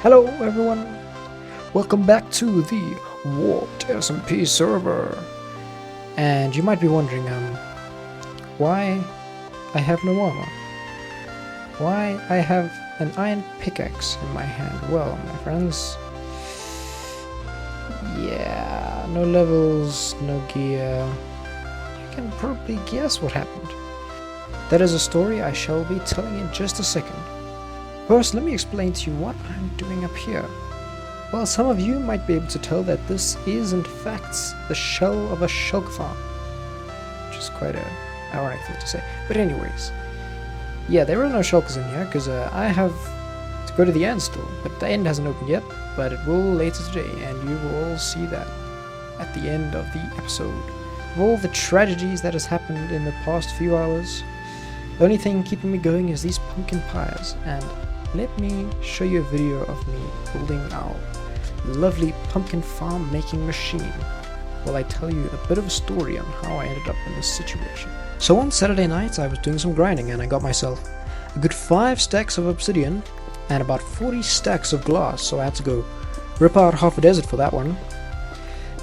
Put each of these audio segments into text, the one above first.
Hello everyone, welcome back to the Warped SMP server. And you might be wondering, why I have no armor? Why I have an iron pickaxe in my hand? Well, my friends, yeah, no levels, no gear. You can probably guess what happened. That is a story I shall be telling in just a second. First, let me explain to you what I'm doing up here. Well, some of you might be able to tell that this is in fact the shell of a shulker farm, which is quite a ironic thing to say. But anyways, yeah, there are no shulkers in here because I have to go to the end still, but the end hasn't opened yet, but it will later today, and you will all see that at the end of the episode. Of all the tragedies that has happened in the past few hours, the only thing keeping me going is these pumpkin pies, and let me show you a video of me building our lovely pumpkin farm making machine while I tell you a bit of a story on how I ended up in this situation. So on Saturday night I was doing some grinding and I got myself a good 5 stacks of obsidian and about 40 stacks of glass, so I had to go rip out half a desert for that one.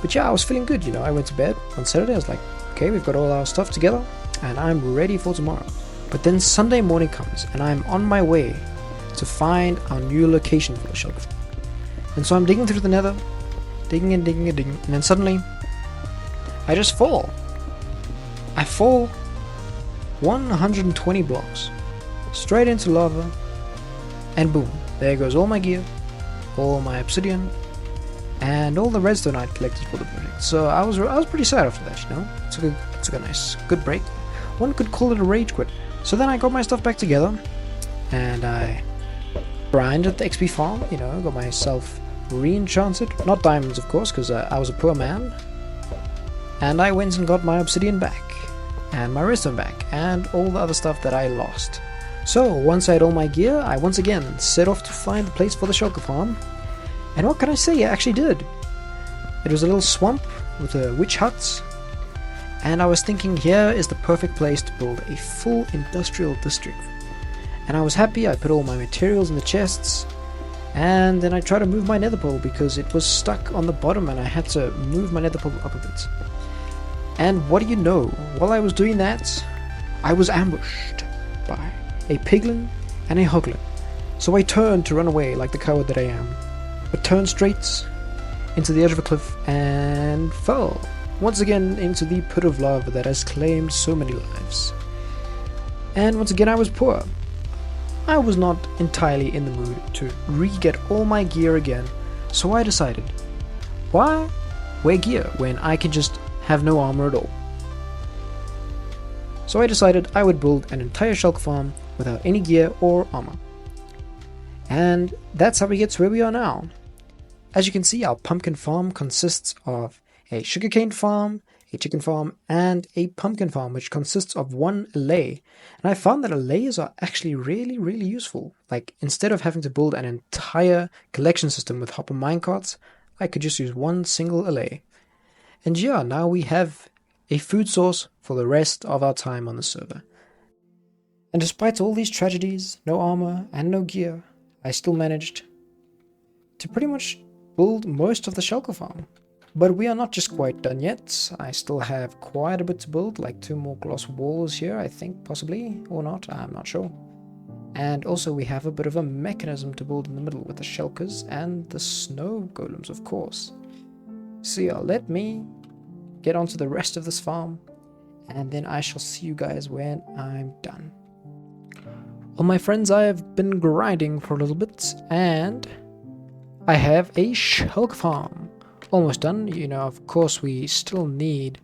But yeah, I was feeling good, I went to bed on Saturday. I was like, okay, we've got all our stuff together and I'm ready for tomorrow. But then Sunday morning comes and I'm on my way to find our new location for the shulker. And so I'm digging through the nether, digging and then suddenly I just fall. I fall 120 blocks straight into lava, and boom, there goes all my gear, all my obsidian, and all the redstone I'd collected for the project. So I was pretty sad after that, Took a nice good break. One could call it a rage quit. So then I got my stuff back together and I grinded the XP farm, got myself re-enchanted, not diamonds of course, because I was a poor man, and I went and got my obsidian back, and my redstone back, and all the other stuff that I lost. So once I had all my gear, I once again set off to find the place for the shulker farm, and what can I say, I actually did. It was a little swamp with a witch hut, and I was thinking here is the perfect place to build a full industrial district. And I was happy. I put all my materials in the chests, and then I tried to move my nether portal because it was stuck on the bottom and I had to move my nether portal up a bit. And what do you know, while I was doing that, I was ambushed by a piglin and a hoglin. So I turned to run away like the coward that I am, but turned straight into the edge of a cliff and fell once again into the pit of lava that has claimed so many lives. And once again I was poor. I was not entirely in the mood to re-get all my gear again, so I decided, why wear gear when I can just have no armor at all? So I decided I would build an entire shulker farm without any gear or armor. And that's how we get to where we are now. As you can see, our pumpkin farm consists of a sugarcane farm, a chicken farm, and a pumpkin farm, which consists of one allay. And I found that allays are actually really useful. Like, instead of having to build an entire collection system with hopper minecarts, I could just use one single allay. And yeah, now we have a food source for the rest of our time on the server. And despite all these tragedies, no armor and no gear, I still managed to pretty much build most of the shulker farm. But we are not just quite done yet. I still have quite a bit to build, like 2 more glass walls here, I think, possibly, or not, I'm not sure. And also we have a bit of a mechanism to build in the middle with the shulkers and the snow golems, of course. So yeah, let me get onto the rest of this farm, and then I shall see you guys when I'm done. Well, my friends, I have been grinding for a little bit, and I have a shulker farm. Almost done. Of course we still need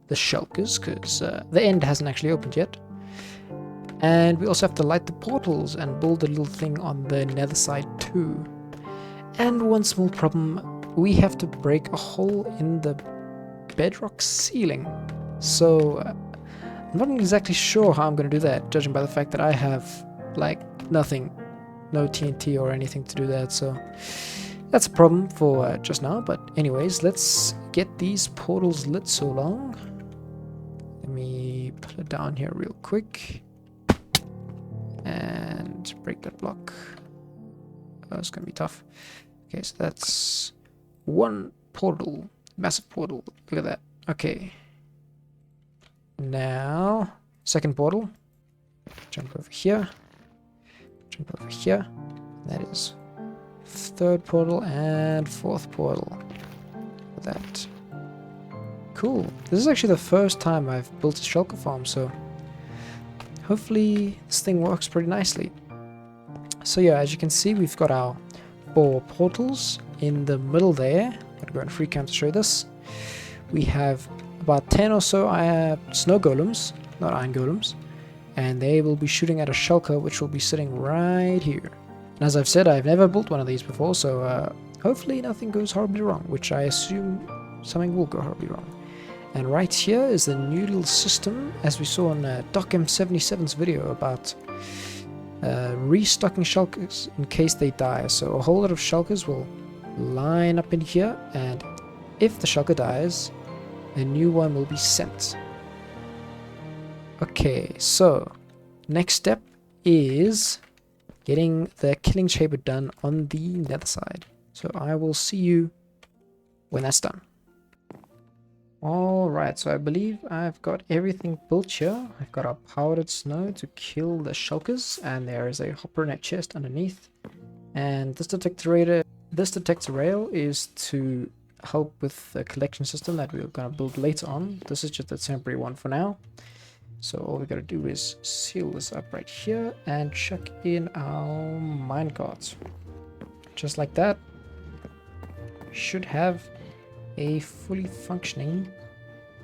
the shulkers because the end hasn't actually opened yet, and we also have to light the portals and build a little thing on the nether side too. And one small problem, we have to break a hole in the bedrock ceiling, so I'm not exactly sure how I'm going to do that, judging by the fact that I have nothing, no TNT or anything to do that, so that's a problem for just now. But anyways, let's get these portals lit so long. Let me put it down here real quick and break that block. it's gonna be tough. Okay, so that's one portal, massive portal. Look at that. Okay. Now, second portal. Jump over here. Jump over here. That is third portal and fourth portal. Look at that. Cool. This is actually the first time I've built a shulker farm, so hopefully this thing works pretty nicely. So yeah, as you can see, we've got our 4 portals in the middle there. I'm gonna go in free cam to show this. We have about 10 or so snow golems, not iron golems, and they will be shooting at a shulker which will be sitting right here. And as I've said, I've never built one of these before, so hopefully nothing goes horribly wrong, which I assume something will go horribly wrong. And right here is the new little system, as we saw in Doc M77's video about restocking shulkers in case they die. So a whole lot of shulkers will line up in here, and if the shulker dies, a new one will be sent. Okay, so next step is getting the killing chamber done on the nether side. So I will see you when that's done. Alright, so I believe I've got everything built here. I've got our powdered snow to kill the shulkers, and there is a hopper net chest underneath. And this detector rail is to help with the collection system that we're going to build later on. This is just a temporary one for now. So all we got to do is seal this up right here and chuck in our minecarts. Just like that. Should have a fully functioning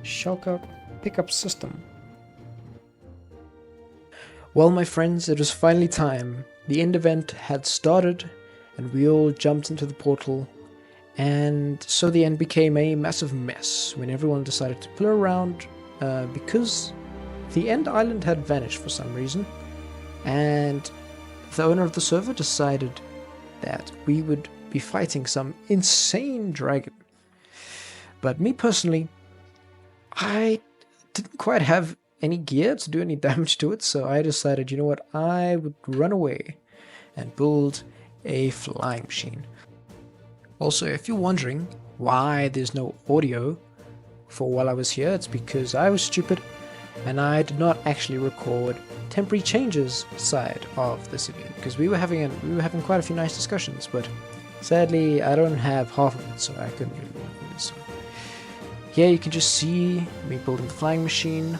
shulker pickup system. Well, my friends, it was finally time. The end event had started and we all jumped into the portal, and so the end became a massive mess when everyone decided to pull around because the end island had vanished for some reason, and the owner of the server decided that we would be fighting some insane dragon. But me personally, I didn't quite have any gear to do any damage to it, so I decided, you know what, I would run away and build a flying machine. Also, if you're wondering why there's no audio for while I was here, it's because I was stupid and I did not actually record temporary changes side of this event, because we were having quite a few nice discussions, but sadly I don't have half of it, so I couldn't really record it. So here you can just see me building the flying machine,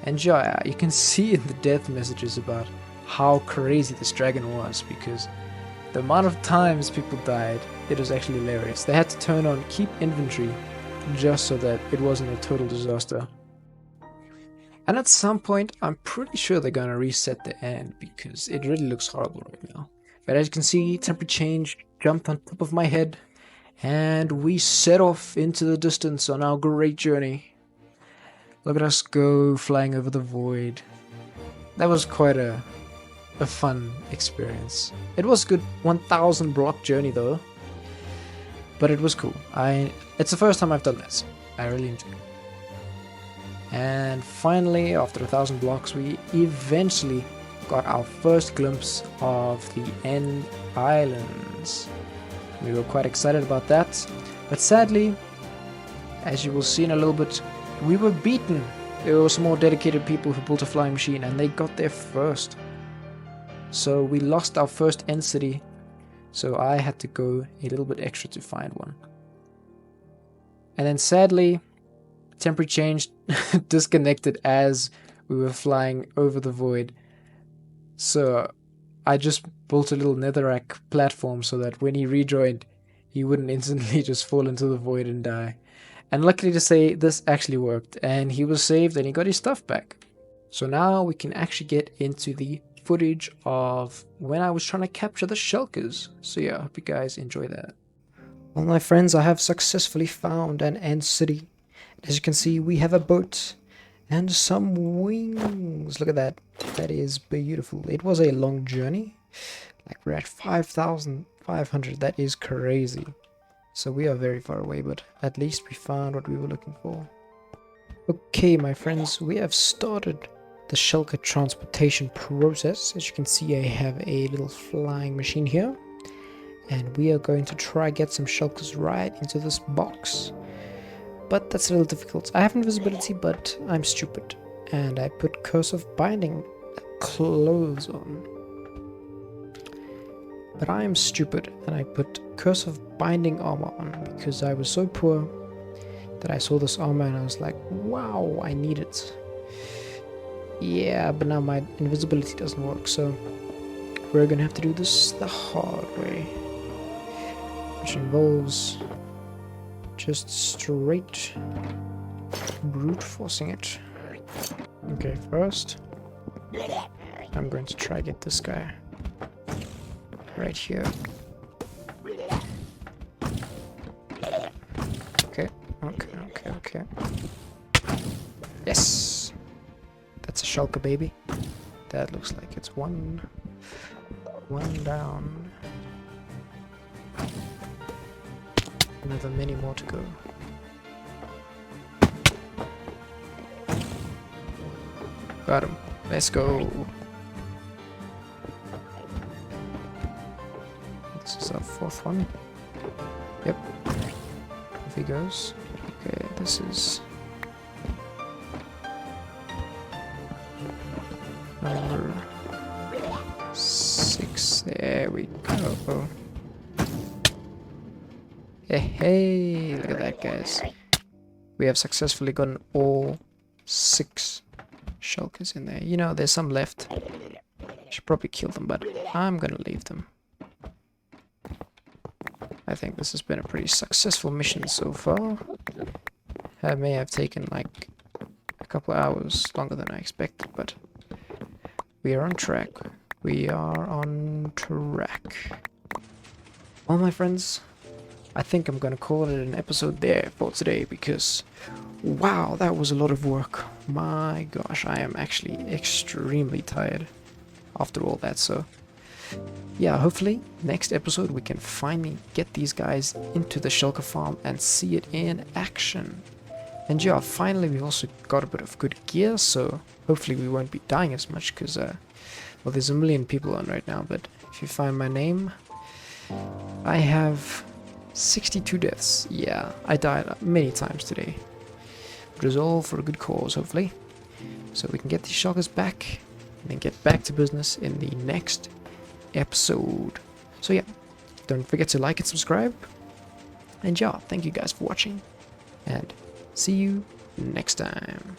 and yeah, you can see in the death messages about how crazy this dragon was, because the amount of times people died, it was actually hilarious. They had to turn on keep inventory just so that it wasn't a total disaster. And at some point, I'm pretty sure they're gonna reset the end, because it really looks horrible right now. But as you can see, temporary change jumped on top of my head, and we set off into the distance on our great journey. Look at us go, flying over the void. That was quite a fun experience. It was a good 1,000 block journey though, but it was cool. It's the first time I've done this. I really enjoyed it. And finally, after 1,000 blocks, we eventually got our first glimpse of the end islands. We were quite excited about that, but sadly, as you will see in a little bit, we were beaten. There were some more dedicated people who built a flying machine and they got there first. So we lost our first end city, so I had to go a little bit extra to find one. And then sadly, temporary change disconnected as we were flying over the void. So I just built a little netherrack platform so that when he rejoined, he wouldn't instantly just fall into the void and die. And luckily to say, this actually worked, and he was saved and he got his stuff back. So now we can actually get into the footage of when I was trying to capture the shulkers. So yeah, I hope you guys enjoy that. Well, my friends, I have successfully found an end city. As you can see, we have a boat and some wings. Look at that. That is beautiful. It was a long journey. Like, we're at 5,500. That is crazy. So we are very far away, but at least we found what we were looking for. Okay, my friends, we have started the shulker transportation process. As you can see, I have a little flying machine here. and we are going to try get some shulkers right into this box. But that's a little difficult. I have invisibility, but I'm stupid, and I put Curse of Binding clothes on. But I am stupid, and I put Curse of Binding armor on because I was so poor that I saw this armor and I was like, wow, I need it. Yeah, but now my invisibility doesn't work, so we're gonna have to do this the hard way, which involves just straight brute forcing it. Okay, first I'm going to try get this guy right here. Okay. Yes! That's a shulker, baby. That looks like it's one down. Another many more to go. Got him. Let's go. This is our fourth one. Yep. Off he goes. Okay, this is number 6. There we go. Hey, look at that, guys. We have successfully gotten all 6 shulkers in there. You know, there's some left. Should probably kill them, but I'm gonna leave them. I think this has been a pretty successful mission so far. It may have taken like a couple of hours longer than I expected, but we are on track. We are on track. Well, my friends, I think I'm gonna call it an episode there for today because, wow, that was a lot of work. My gosh, I am actually extremely tired after all that, so yeah, hopefully next episode we can finally get these guys into the shulker farm and see it in action. And yeah, finally we also got a bit of good gear, so hopefully we won't be dying as much because, well, there's a million people on right now, but if you find my name, I have 62 deaths. Yeah, I died many times today. It was all for a good cause, hopefully. So we can get these shulkers back and then get back to business in the next episode. So yeah, don't forget to like and subscribe. And yeah, thank you guys for watching. And see you next time.